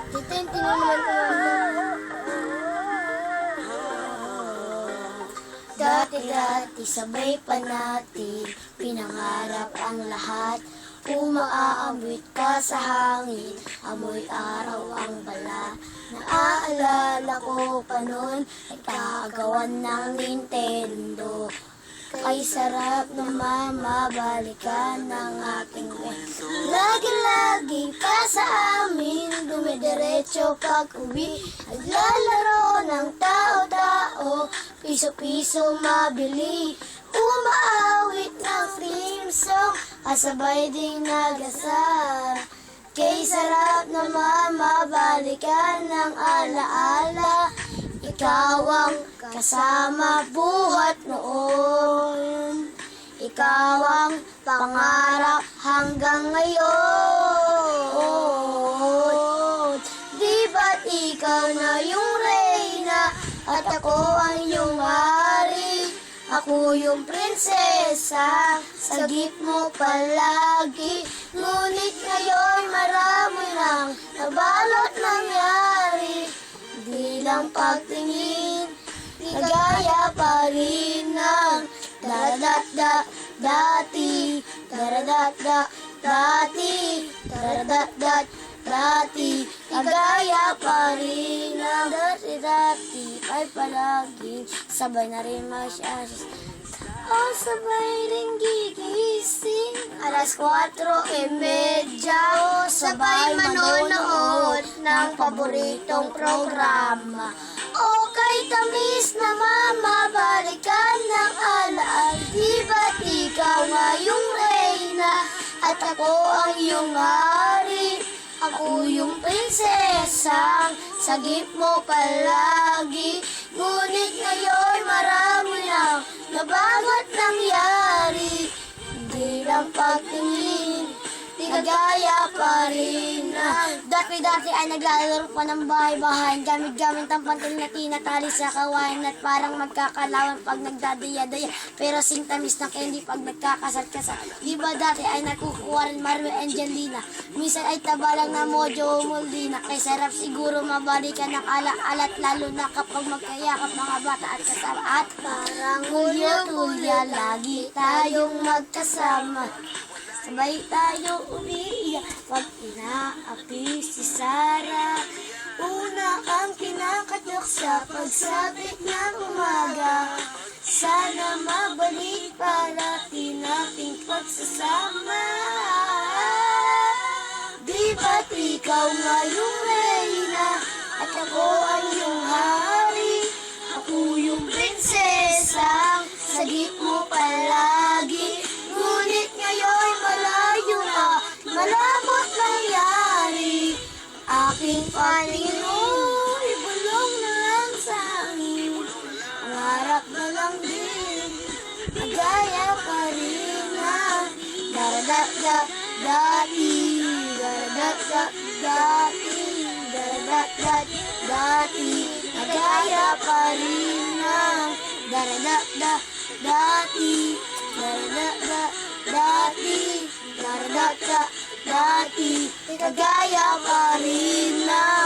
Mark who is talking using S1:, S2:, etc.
S1: Titenti na naman kumanda. Dati-dati sabay pa natin, pinangarap ang lahat. Umaaawit ka sa hangin, amoy araw ang bala. Naaalala ko pa noon, nagkagawan ng Nintendo. Ay sarap naman mabalikan ng aking kwento. Lagi-lagi pa sa amin, dumidiretso pag-uwi. Naglalaro ng tao-tao, piso-piso mabili. Umaawit ng theme song, kasabay ding nagasar. Kay sarap naman mabalikan ng alaala. Ikaw ang kasama buhat noon. Ikaw ang pangarap hanggang ngayon. Di ba't ikaw na yung reyna at ako ang iyong hari? Ako yung prinsesa, sagip mo palagi. Ngunit ngayon marami nang nabalot nangyari. Di lang pagtingin, nagaya pa rin ng daradat-da dati, daradat-da dati, daradat-da dati, nagaya pa rin ng dati-dati, ay palagi, sabay na rin masyas. Oh, sabay rin gigising, alas 4:30, oh, sabay manonood ng paboritong programa. Okay, tamis na mamabalikan ng alaal. Di ba't ikaw nga yung reyna at ako ang iyong hari? Ako yung prinsesang sagip mo palagi. Ngunit ngayon marami nang nabagot nangyari. Hindi lang pagtingin, di kagaya pa rin na. Dati-dati ay naglalaro pa ng bahay-bahay, gamit-gamit ang pantil na tinatali sa kawain at parang magkakalawan pag nagdadaya-daya. Pero singtamis na candy pag nagkakasal-kasal. Di ba dati ay nakukuha rin Marvel Angelina? Minsan ay tabalang na Mojo Moldina. Kay sarap siguro mabalikan ng ala-alat, lalo na kapag magkayakap mga bata at kasama. At parang hulyo-tulya, lagi tayong magkasama. Sabay tayo umiiyak pag inaapi si Sarah. Una ang kinakatok sa pagsapit ng umaga. Sana mabalik parati nating pagsasama. Di ba't ikaw nga yung reyna at ako ang iyong hari? Ako yung prinsesang sagip mo palagi. Ngunit ngayon malayo ka, malabot nangyari. Aking paningin mo'y bulong na lang sa hangin. Ang harap na lang din, nagaya pa rin na daradat-da dati, daradat-da dati, daradat-da dati, nagaya pa rin na daradat-da dati, daradat-da dati, daradat-da dati, kagaya pa rin na